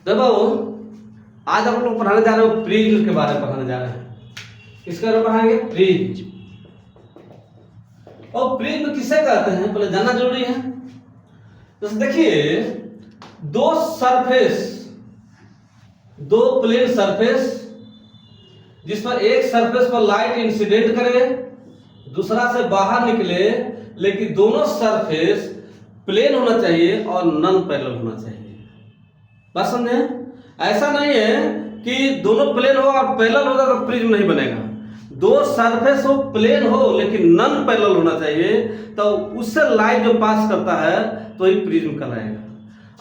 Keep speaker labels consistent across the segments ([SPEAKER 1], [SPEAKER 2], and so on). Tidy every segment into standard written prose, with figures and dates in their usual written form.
[SPEAKER 1] देखो आज हम लोग पढ़ाने जा रहे हो प्रिज्म के बारे में पढ़ाने जा रहे हैं। किसके बारे में पढ़ाएंगे? प्रिज्म। और प्रिज्म किसे कहते हैं पहले जानना जरूरी है। तो देखिए दो प्लेन सरफेस जिस पर एक सरफेस पर लाइट इंसिडेंट करे दूसरा से बाहर निकले, लेकिन दोनों सरफेस प्लेन होना चाहिए और नॉन पैरेलल होना चाहिए। बात समझे? ऐसा नहीं है कि दोनों प्लेन हो और पैरेलल होगा तो प्रिज्म नहीं बनेगा। दो सरफेस हो प्लेन हो लेकिन नॉन पैरेलल होना चाहिए, तो उससे लाइट जो पास करता है तो ही प्रिज्म कहलाएगा।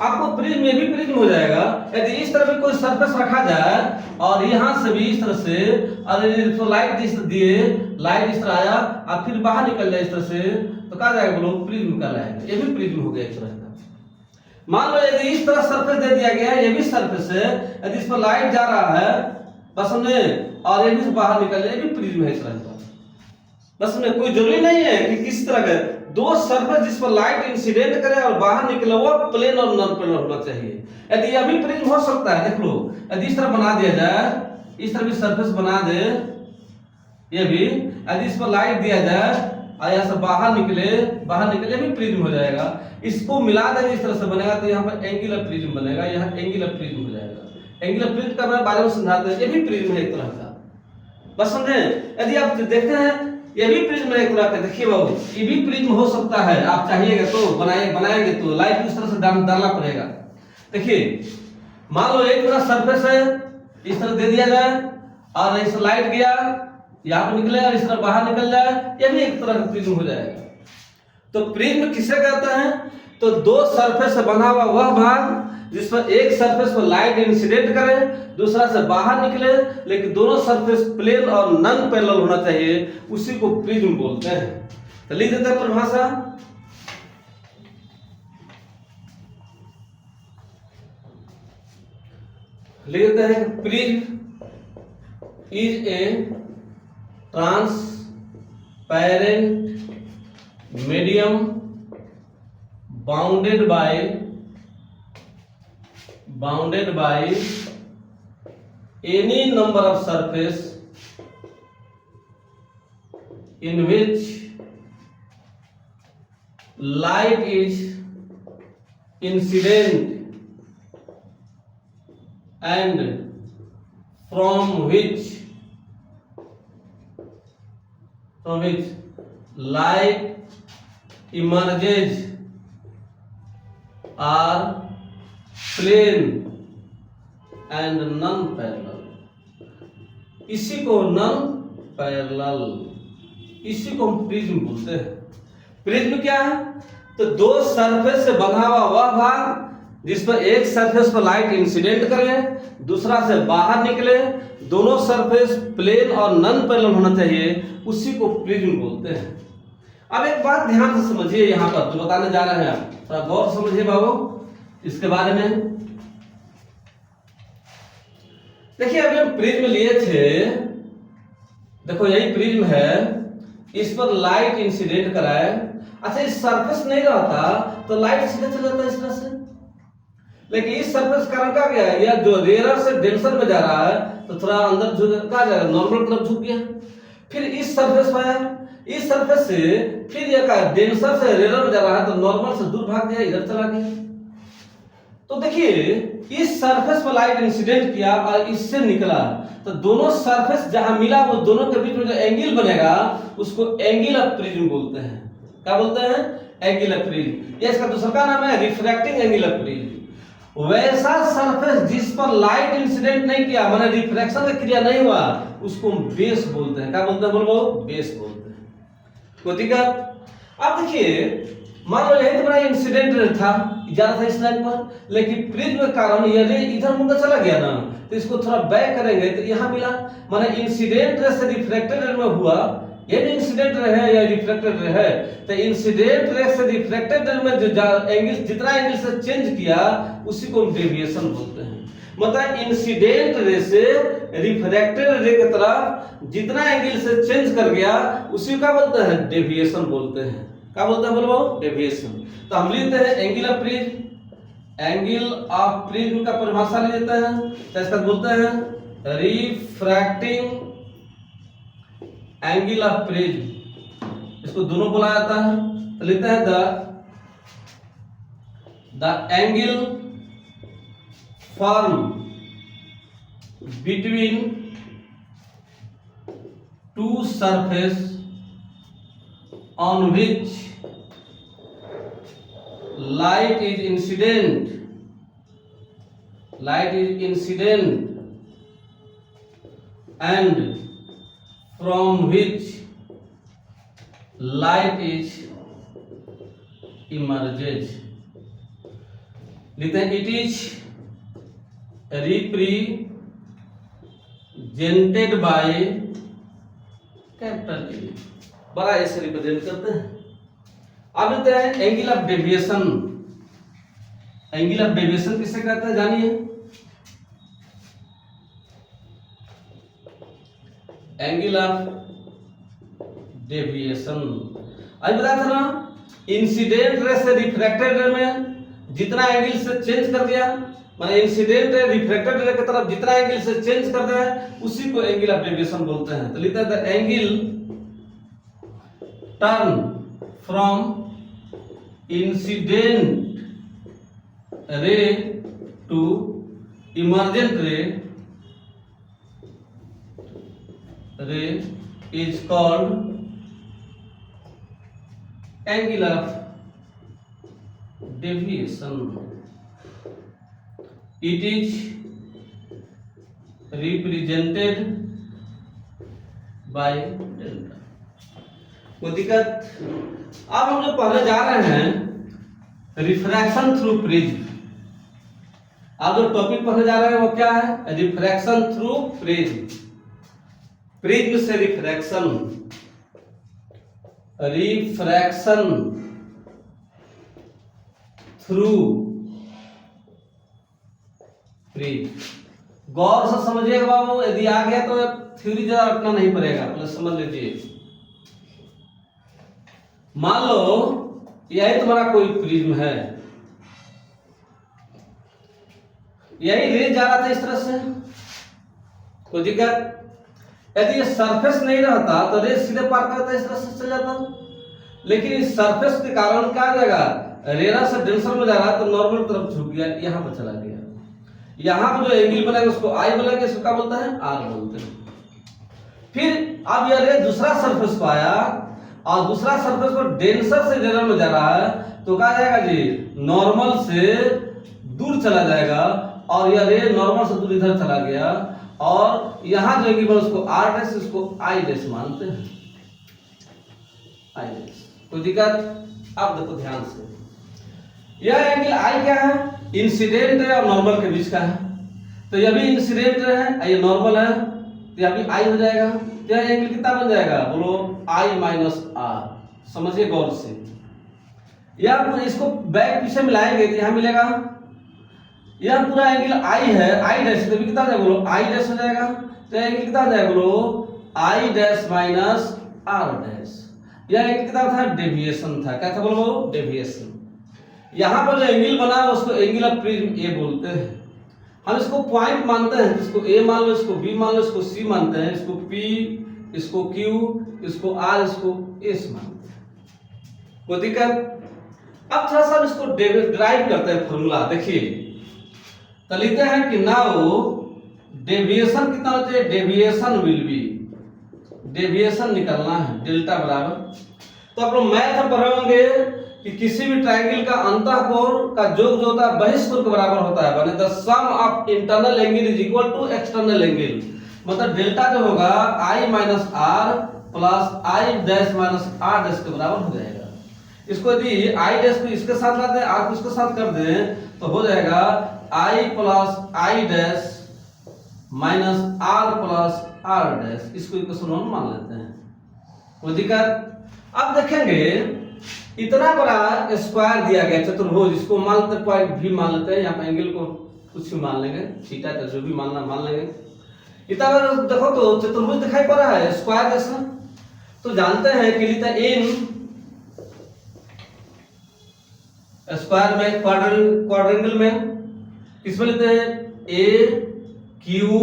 [SPEAKER 1] आपको प्रिज्म में भी प्रिज्म हो जाएगा यदि इस तरह भी कोई सरफेस रखा जाए और यहां से भी इस तरह से, अरे तो लाइट इस तरह दिए, लाइट इस तरह आया और फिर बाहर निकल जाए इस तरह से, तो कहा जाएगा बोलो प्रिज्म कहलाएगा। ये भी प्रिज्म हो गया एक तरह का। मान लो यदि इस तरह सरफेस दे दिया गया है, ये भी सरफेस है, यदि इस पर लाइट जा रहा है बस में और ये भी बाहर निकल जाए, ये भी प्रिज्म है इस तरह का। बस में कोई जरूरी नहीं है कि किस तरह का दो सरफेस जिस पर लाइट इंसिडेंट करे और बाहर निकले वो प्लेन और नॉन प्लेन होना चाहिए। यदि यह भी प्रिज्म हो सकता है, देख लो यदि इस तरह बना दिया जाए, इस तरह भी सरफेस बना दे, ये भी यदि इस पर लाइट दिया जाए और यहाँ से बाहर निकले भी प्रिज्म हो जाएगा। इसको मिला देंगे इस तरह से बनेगा तो यहाँ पर एंगुलर प्रिज्म बनेगा, यहाँ एंगुलर प्रिज्म हो जाएगा। एंगुलर प्रिज्म का मैं बारे में समझाते हैं, ये भी प्रिज्म है एक तरह का। बस समझे? यदि आप देखते हैं ये भी प्रिज्म है एक तरह का। देखिए बाबू ये भी प्रिज्म हो सकता है, आप चाहिएगा तो बनाएंगे तो लाइट इस तरह से डालना पड़ेगा। देखिए मान लो एक तरह सरफेस है, इस तरह दे दिया जाए और इस लाइट गया यहाँ पे निकले और इस तरह बाहर निकल जाए, ये भी एक तरह का प्रिज्म हो जाएगा। तो प्रिज्म किसे कहते हैं? तो दो सरफेस से बना हुआ वह भाग जिस पर एक सरफेस पर लाइट इंसिडेंट करे दूसरा से बाहर निकले, लेकिन दोनों सरफेस प्लेन और नॉन पैरेलल होना चाहिए, उसी को प्रिज्म बोलते हैं। तो लिख देते हैं परिभाषा। लिख देते हैं prism is a transparent medium bounded by any number of surface in which light is incident and from which light emerges are plane and non-parallel। इसी को non-parallel, इसी को हम प्रिज्म बोलते हैं। प्रिज्म क्या है? तो दो सरफेस से बंधा हुआ वह भाग जिस पर एक सरफेस पर लाइट इंसिडेंट करे दूसरा से बाहर निकले, दोनों सरफेस प्लेन और नॉन पैरेलल होना चाहिए, उसी को प्रिज्म बोलते हैं। अब एक बात ध्यान से समझिए, यहाँ पर जो बताने जा रहे हैं थोड़ा गौर समझिए बाबू इसके बारे में। देखिए अभी हम प्रिज्म लिए थे, देखो यही प्रिज्म है, इस पर लाइट इंसिडेंट कराए। अच्छा इस सरफेस नहीं रहता तो लाइट सीधे चला जाता इस तरह से, लेकिन इस सरफेस का रंग क्या है, या जो रेयर से डेंसर में जा रहा है तो थोड़ा अंदर झुक का जाएगा, नॉर्मल तरफ झुक गया। फिर इस सरफेस पर आया, इस सरफेस से फिर ये का डेंसर से रेयर में जा रहा है तो नॉर्मल से दूर भाग गया, इधर चला गया। तो देखिए इस सरफेस पर लाइट इंसिडेंट किया और इससे निकला, तो दोनों सरफेस जहां मिला वो दोनों के बीच में जो एंगल बनेगा उसको एंगुलर प्रिज्म बोलते हैं। क्या बोलते हैं? Angular prism. ये इसका दूसरा नाम है रिफ्रैक्टिंग एंगुलर प्रिज्म। वैसा सरफेस जिस पर लाइट इंसिडेंट नहीं किया, माने रिफ्रैक्शन की क्रिया नहीं हुआ, उसको हम बेस बोलते हैं। क्या बोलते हैं? बोलो बेस बोलते हैं। कोई दिक्कत? अब देखिए मान लो यही तुम्हारा इंसिडेंट था, जा रहा था इस लाइन पर, लेकिन प्रिज्म के कारण ये रे इधर मुद्दा चला गया ना, तो इसको थोड़ा बैक करेंगे तो यहाँ मिला, माने इंसिडेंट रे से रिफ्रैक्टेड रे में हुआ, ये भी इंसिडेंट रे है या रिफ्रैक्टेड रे है, तो इंसिडेंट रे से रिफ्रैक्टेड रे में जो एंगल जितना एंगल से चेंज किया उसी को हम डेविएशन बोलते हैं। मतलब इंसिडेंट रे से रिफ्रैक्टेड रे की तरफ जितना एंगल से चेंज कर गया उसी का बोलते हैं डेविएशन बोलते हैं। क्या बोलते हैं? बोलो डेविएशन। तो हम लिखते हैं angular prism angle of prism का परिभाषा ले लेते हैं, तो इसका बोलते हैं रिफ्रैक्टिंग एंगल ऑफ प्रिज्म, इसको दोनों बोला जाता है। तो लेते हैं the angle form between two surface on which light is incident and from which light is emerges। लिखते हैं it is represented by capital A, बड़ा ऐसे रिप्रेजेंट करते हैं। अब लेते हैं angle of deviation. Angle of deviation किसे कहते हैं जानिए। एंगल ऑफ डेविएशन अभी बताया था ना, इंसिडेंट रे से रिफ्रैक्टेड रे में जितना एंगल से चेंज कर दिया, माने इंसिडेंट रे रिफ्रैक्टेड रे की तरफ जितना एंगल से चेंज कर दिया उसी को एंगल ऑफ डेविएशन बोलते हैं। तो लिखते हैं the angle turn from incident ray to emergent ray is called angle of deviation. It is represented by delta. कोई दिक्कत? अब हम जो पढ़ने जा रहे हैं रिफ्रैक्शन थ्रू प्रिज्म। अब जो टॉपिक पढ़ने जा रहे हैं वो क्या है? Refraction through prism. प्रिज्म से रिफ्रैक्शन, रिफ्रैक्शन थ्रू प्रिज्म। गौर से समझिएगा बाबू, यदि आ गया तो थ्योरी जरा रखना नहीं पड़ेगा, पहले समझ लीजिए। मान लो यही तुम्हारा कोई प्रिज्म है, यही रेज जा रहा था इस तरह से, कोई दिक्कत? यदि ये सरफेस नहीं रहता तो रेज सीधे पार करता इस तरह से चल जाता, लेकिन इस सरफेस के कारण क्या जाएगा, रेरा से डेंसर में जा रहा तो नॉर्मल तरफ झुक गया, यहां पर चला गया। यहां पर जो एंगल बनेगा उसको आई बोलेंगे, इसको क्या बोलते हैं? आर बोलते हैं। फिर अब यह रेज दूसरा सरफेस को आया और दूसरा सरफेस पर डेंसर से रेरा में जा रहा है, तो कहा जाएगा जी नॉर्मल से दूर चला जाएगा और यह रे नॉर्मल से दूर इधर चला गया और यहां जो एंगल उसको आर डैश, इसको आई डैश मानते हैं, आई डैश। कोई दिक्कत? अब देखो ध्यान से, यह एंगल आई क्या है? इंसिडेंट रे और नॉर्मल के बीच का है। तो यह भी इंसिडेंट रे है, ये नॉर्मल है, तो यह भी आई हो जाएगा। तो यह एंगल कितना बन जाएगा? बोलो आई माइनस आर। समझिए गौर से, यह इसको बैक पीछे मिलाएंगे तो यहां मिलेगा, यह पूरा एंगल आई है, आई डैश, तो भी कितना हो जाएगा? बोलो आई डैश हो जाएगा। तो यह एंगल कितना हो जाएगा? बोलो I dash minus R dash. यह एंगल कितना था? डेविएशन था। क्या था? बोलो डेविएशन। यहां पर जो एंगल बना है उसको एंगल ऑफ प्रिज्म ए बोलते हैं। हम इसको पॉइंट मानते हैं, इसको ए मान लो, इसको बी मान लो, इसको सी मानते हैं, इसको पी, इसको क्यू, इसको आर, इसको एस मानते हैं। कोई दिक्कत? अब थोड़ा सा इसको ड्राइव करते हैं फॉर्मूला। देखिए तो लिखते हैं कि नाउ डेविएशन कितना होता है? डेविएशन विल बी, डेविएशन निकलना है डेल्टा बराबर। तो आप लोग मैथ में पढ़े होंगे कि किसी भी ट्रायंगल का अंतःकोण का योग जो होता है बहिष्कोण के बराबर होता है, माने the sum of internal angle is equal to external angle. मतलब डेल्टा जो होगा I minus R plus I dash minus R dash के बराबर हो जाएगा। इसको यदि आई डैश को इसके साथ लाते हैं, आर को इसके साथ कर दें तो हो जाएगा I plus I dash minus R plus R dash. इसको इक्वेशन 1 मान लेते हैं। कोई दिक्कत? अब देखेंगे इतना बड़ा स्क्वायर दिया गया चतुर्भुज, इसको मान लेते पॉइंट भी मान लेते हैं, यहाँ पे एंगल को कुछ भी मान लेंगे, थीटा का जो भी मानना मान लेंगे। इतना बड़ा देखो तो चतुर्भुज दिखाई पड़ रहा है स्क्वायर जैसा। तो जानते हैं कि लिखता इन स्क्वायर में, क्वाड्रेंगल में किसमें लेते हैं? ए, क्यू,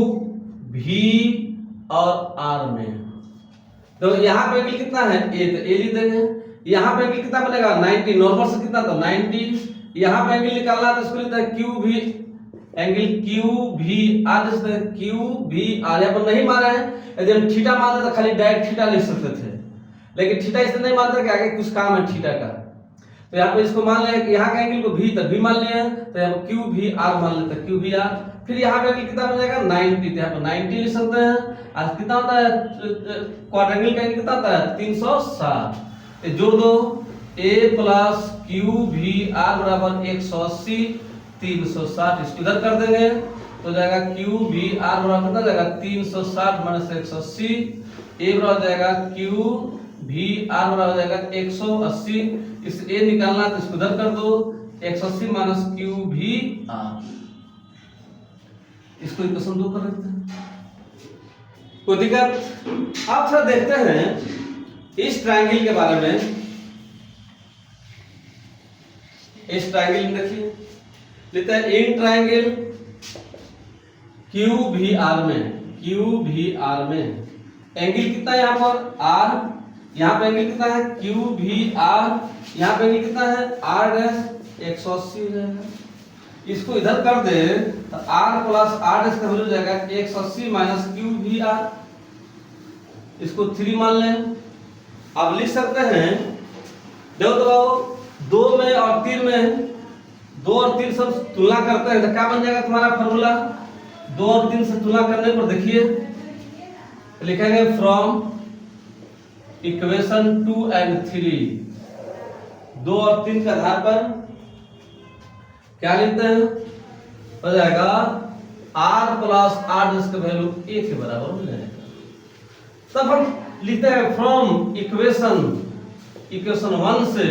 [SPEAKER 1] भी और आर में। तो यहाँ पे एंगल कितना है? ए, तो ए लिख देंगे। यहाँ पे एंगल कितना बनेगा? 90। नॉर्मल से कितना था? 90। यहाँ पे एंगल निकालना है तो इसको लिखते हैं क्यू भी, एंगल क्यू भी आर, क्यू भी आर। यहाँ पर नहीं माना है, यदि हम थीटा मानते तो खाली डायरेक्ट थीटा लिख सकते थे, लेकिन थीटा इसलिए नहीं मानते कि आगे कुछ काम है थीटा का। तो यहाँ पे इसको मान लिया कि यहाँ का एंगल को भी, तो भी मान लिया, तो यहाँ क्यू भी आर मान लेते हैं, क्यू भी आर। फिर यहाँ पे एंगल कितना बन जाएगा? 90। तो यहाँ पे 90 लिख सकते हैं। और कितना होता है क्वाड्रेंगल का एंगल? कितना होता है? 360। तो जोड़ दो, a प्लस क्यू भी आर बराबर 180, 360। इसको इधर कर देंगे तो जाएगा क्यू भी आर बराबर कितना जाएगा? 360 माइनस 180। ए बराबर जाएगा क्यू भी आर बराबर जाएगा 180। इस ए निकालना तो इसको इधर कर दो, 180 माइनस क्यू भी आर। इसको इक्वेशन 2 कर देते हैं, कोई दिक्कत? आप थोड़ा देखते हैं इस ट्रायंगल के बारे में। इस ट्रायंगल में देखिए, लेते हैं इन ट्रायंगल क्यू भी आर में, क्यू भी आर में एंगल कितना है? यहाँ पर आर, यहाँ पे एंगल कितना है? क्यू भी आर। यहाँ पे एंगल कितना है? आर डैश 180 रहेगा। इसको इधर कर दे तो आर प्लस आर डैश का वैल्यू जाएगा 180 माइनस क्यू भी आर। इसको 3 मान लें। अब लिख सकते हैं, देखो तो 2 में और 3 में, 2 और 3 सब तुलना करते हैं तो क्या बन जाएगा तुम्हारा फॉर्मूला? 2 और 3 से तुलना करने पर देखिए लिखेंगे फ्रॉम इक्वेशन 2 एंड 3। 2 और 3 के आधार पर क्या लिखते हैं? हो जाएगा r प्लस आर का वैल्यू 1 के बराबर हो जाएगा। तब हम लिखते हैं फ्रॉम इक्वेशन 1 से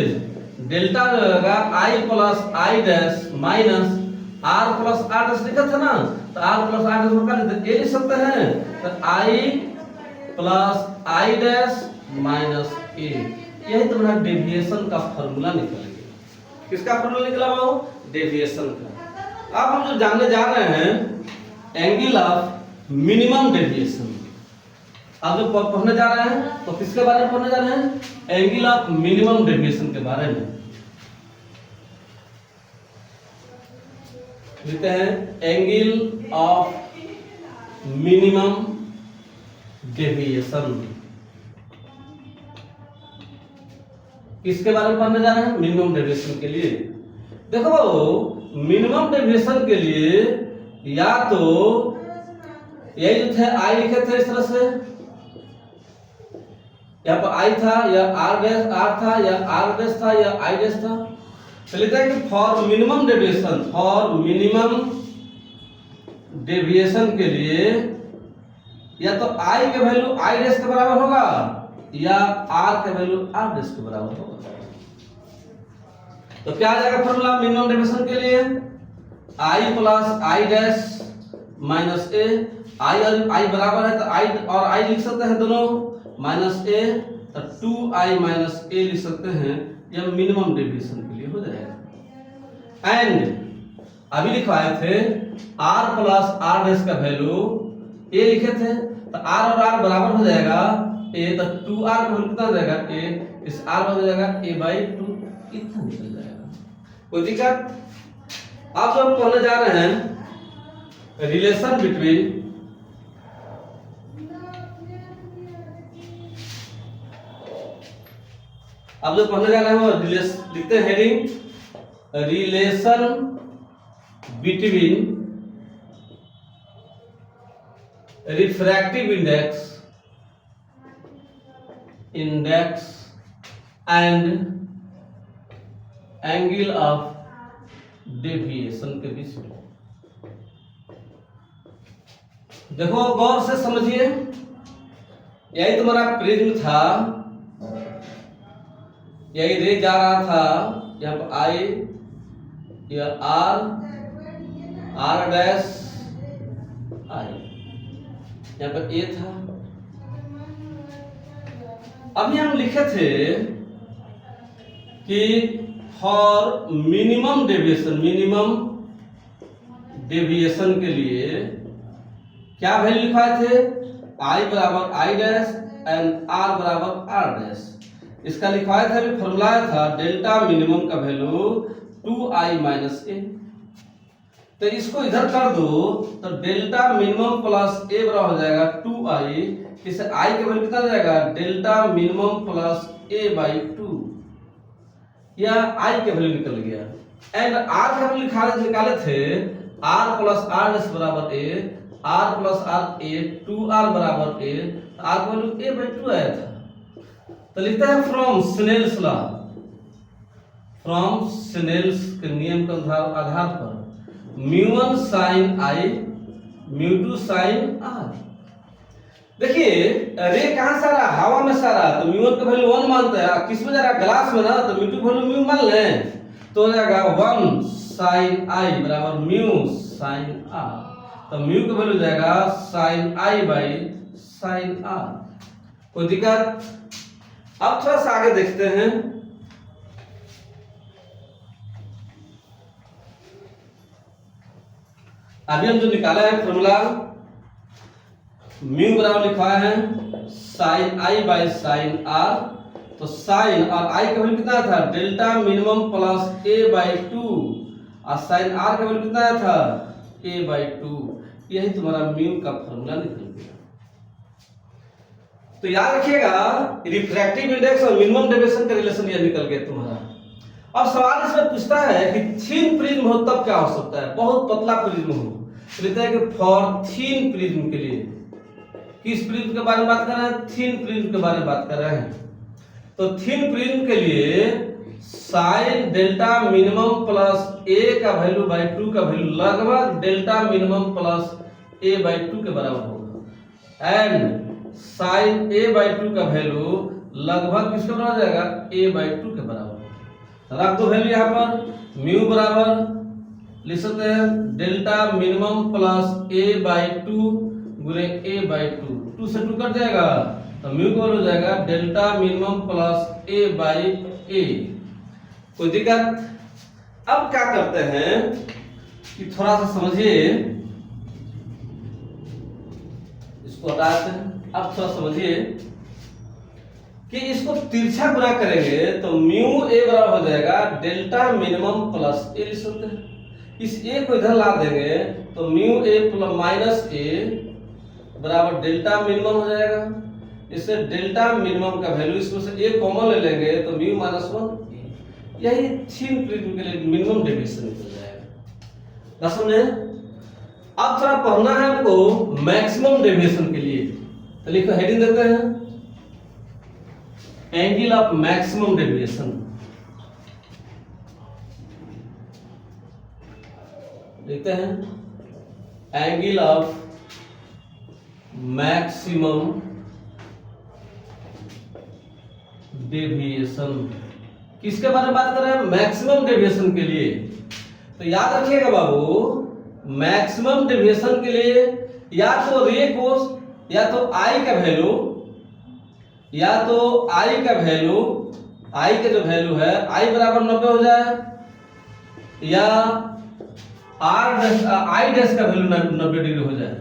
[SPEAKER 1] डेल्टा जो होगा i plus I dash minus r plus R dash लिखा था ना, तो r प्लस आर डैश का लिखते लिख सकते हैं तो i plus I dash minus a। यही तुम्हारा डेविएशन का फॉर्मूला निकल गया। किसका फॉर्मूला निकला वो? डेविएशन का। अब हम जो जानने जा रहे हैं एंगल ऑफ मिनिमम डेविएशन। अब जो पढ़ने जा रहे हैं तो किसके बारे में पढ़ने जा रहे हैं? एंगल ऑफ मिनिमम डेविएशन के बारे में। लिखते हैं एंगल ऑफ मिनिमम डेविएशन। किसके बारे में पढ़ने जा रहे हैं? मिनिमम डेविएशन के लिए। देखो मिनिमम डेविएशन के लिए या तो यही जो थे आई लिखे थे इस तरह से, यहाँ पर आई था या आर डैश आर था या आर डैश था या आई डैश था। तो लिखते हैं कि for minimum deviation, for minimum deviation के लिए या तो आई के वैल्यू आई डैश के बराबर होगा या आर के वैल्यू आर डैश के बराबर होगा। तो क्या आ जाएगा फॉर्मूला मिनिमम डेविएशन के लिए? आई प्लस आई डैश माइनस ए। आई और आई बराबर है तो आई और आई लिख सकते हैं दोनों, माइनस ए तो 2i माइनस ए लिख सकते हैं। यह मिनिमम डेविएशन के लिए हो जाएगा। एंड अभी लिखवाए थे r प्लस आर डैश का वैल्यू a लिखे थे तो r और r बराबर हो जाएगा a, तो 2r का वैल्यू कितना हो जाएगा? a। इस r हो जाएगा a/2, इतना निकल जाएगा। कोई दिक्कत? अब जो हम पढ़ने जा रहे हैं रिलेशन बिटवीन अब जो पढ़ने जा रहे हैं वो लिखते हैं heading relation between refractive index and angle of deviation के बीच में। देखो गौर से समझिए, यही तुम्हारा प्रिज्म था, यही रे जा रहा था, यहाँ पर आई या आर डैश आई, यहाँ पर ए था। अभी हम लिखे थे कि फॉर मिनिमम डेविएशन के लिए क्या वैल्यू लिखवाए थे, आई बराबर आई डैश एंड आर बराबर आर डैश। इसका लिखवाया था, अभी फॉर्मूला था डेल्टा मिनिमम का वैल्यू 2i माइनस ए। तो इसको इधर कर दो तो डेल्टा मिनिमम प्लस ए बराबर हो जाएगा 2i। इससे i के वैल्यू कितना हो जाएगा, delta minimum plus A by 2, या i के वैल्यू निकल गया। एंड r का वैल्यू निकाले थे r प्लस आर डैश बराबर ए, r plus R A, 2r बराबर ए, r का वैल्यू a बाई 2 आया था। तो लिखता है from Snell's law, from Snell's के नियम के आधार पर म्यू1 sine I mu 2 sine R. देखिए रे कहां से आ रहा, हवा में से आ रहा, तो म्यू1 का वैल्यू 1 मानते हैं, किस में जा रहा, ग्लास में ना, तो म्यू 2 वैल्यू म्यू मान लें, तो हो जाएगा 1 साइन आई बराबर म्यू साइन आर। तो म्यू का वैल्यू हो जाएगा sine I by sine R. कोई दिक्कत? अब थोड़ा सा आगे देखते हैं। अभी हम जो निकाला है फॉर्मूला, म्यू बराबर लिखवाया है sine I by sine R. तो साइन और आई का वैल्यू कितना था, delta minimum plus A by 2, और साइन आर का वैल्यू कितना था, ए बाई 2। यही तुम्हारा म्यू का फॉर्मूला निकल गया। तो याद रखिएगा रिफ्रैक्टिव इंडेक्स और मिनिमम डेविएशन का रिलेशन ये निकल गया तुम्हारा। अब सवाल इसमें पूछता है कि थिन प्रिज्म हो तब क्या हो सकता है, बहुत पतला प्रिज्म हो, तो लिखता है कि फॉर थिन प्रिज्म के लिए, किस प्रिज्म के बारे में बात कर रहे हैं, थिन प्रिज्म के बारे में बात कर रहे हैं। तो थिन प्रिज्म के लिए साइन डेल्टा मिनिमम प्लस ए का वैल्यू बाई 2 का वैल्यू लगभग delta minimum plus A by 2 के बराबर होगा, एंड साइन ए बाई 2 का वैल्यू लगभग किसके बराबर हो जाएगा, ए बाई 2 के बराबर। रख दो वैल्यू यहाँ पर, म्यू बराबर लिख सकते हैं delta minimum plus A by 2 गुणे ए बाई 2, 2 से 2 कट जाएगा, तो म्यू का वैल्यू हो जाएगा delta minimum plus A by A. कोई दिक्कत? अब क्या करते हैं कि थोड़ा सा समझिए, इसको हटाते हैं। अब थोड़ा समझिए कि इसको तिरछा गुणा करेंगे तो म्यू ए बराबर हो जाएगा डेल्टा मिनिमम प्लस ए लिख सकते हैं। इस ए को इधर ला देंगे तो म्यू ए प्लस माइनस ए बराबर डेल्टा मिनिमम हो जाएगा। इससे डेल्टा मिनिमम का वैल्यू, इसमें से ए कॉमन ले लेंगे तो म्यू माइनस 1, यही थिन प्रिज्म के लिए मिनिमम डेविएशन निकल जाएगा। ना समझे? अब थोड़ा पढ़ना है हमको मैक्सिमम डेविएशन के लिए, तो लिखो हेडिंग देते हैं एंगल ऑफ मैक्सिमम डेविएशन। लिखते हैं एंगल ऑफ मैक्सिमम डेविएशन। किसके बारे में बात कर रहे हैं, मैक्सिमम डेविएशन के लिए। तो याद रखिएगा बाबू, मैक्सिमम डेविएशन के लिए या तो रे को, या तो आई का वैल्यू, या तो आई का वैल्यू, आई का जो वैल्यू है आई बराबर 90 हो जाए, या आर डैश आई डैश का वैल्यू 90 डिग्री हो जाए।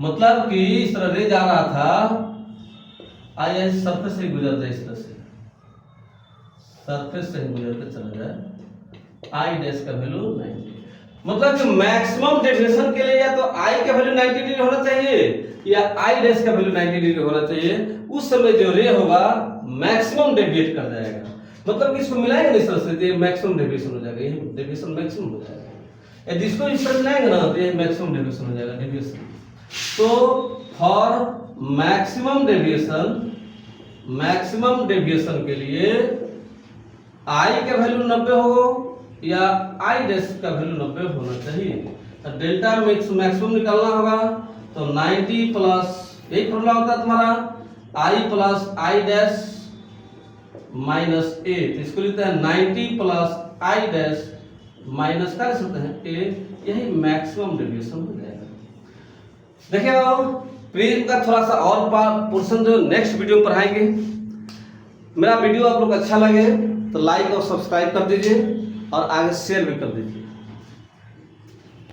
[SPEAKER 1] मतलब कि इस तरह रे जा रहा था, आई ऐसे सरफेस से गुजर जाए, इस तरह से सरफेस से गुजर के चला जाए, आई डैश का वैल्यू 90। मतलब कि मैक्सिमम डेविएशन के लिए या तो आई का वैल्यू 90 डिग्री होना चाहिए, या आई डैश का वैल्यू 90 डिग्री होना चाहिए। उस समय जो रे होगा मैक्सिमम डेविएट कर जाएगा। मतलब कि इसको मिलाएंगे ना इस तरह से, ये मैक्सिमम डेविएशन हो जाएगा, ये डेविएशन मैक्सिमम हो जाएगा। यदि इसको इस तरह मिलाएंगे ना तो ये मैक्सिमम डेविएशन हो जाएगा, डेविएशन। तो फॉर मैक्सिमम डेविएशन के लिए आई का वैल्यू 90 हो या आई डैश का वैल्यू 90 होना चाहिए। तो डेल्टा मैक्सिमम निकालना होगा, तो 90 प्लस, यही फॉर्मूला होता है तुम्हारा, आई प्लस आई डैश माइनस ए। तो इसको लिखते हैं 90 प्लस आई डैश माइनस कर सकते हैं ए, यही मैक्सिमम डेविएशन हो जाएगा। देखिए अब प्रिज्म का थोड़ा सा और पोर्शन जो नेक्स्ट वीडियो में पढ़ाएंगे। मेरा वीडियो आप लोग अच्छा लगे तो लाइक और सब्सक्राइब कर दीजिए और आगे शेयर भी कर दीजिए।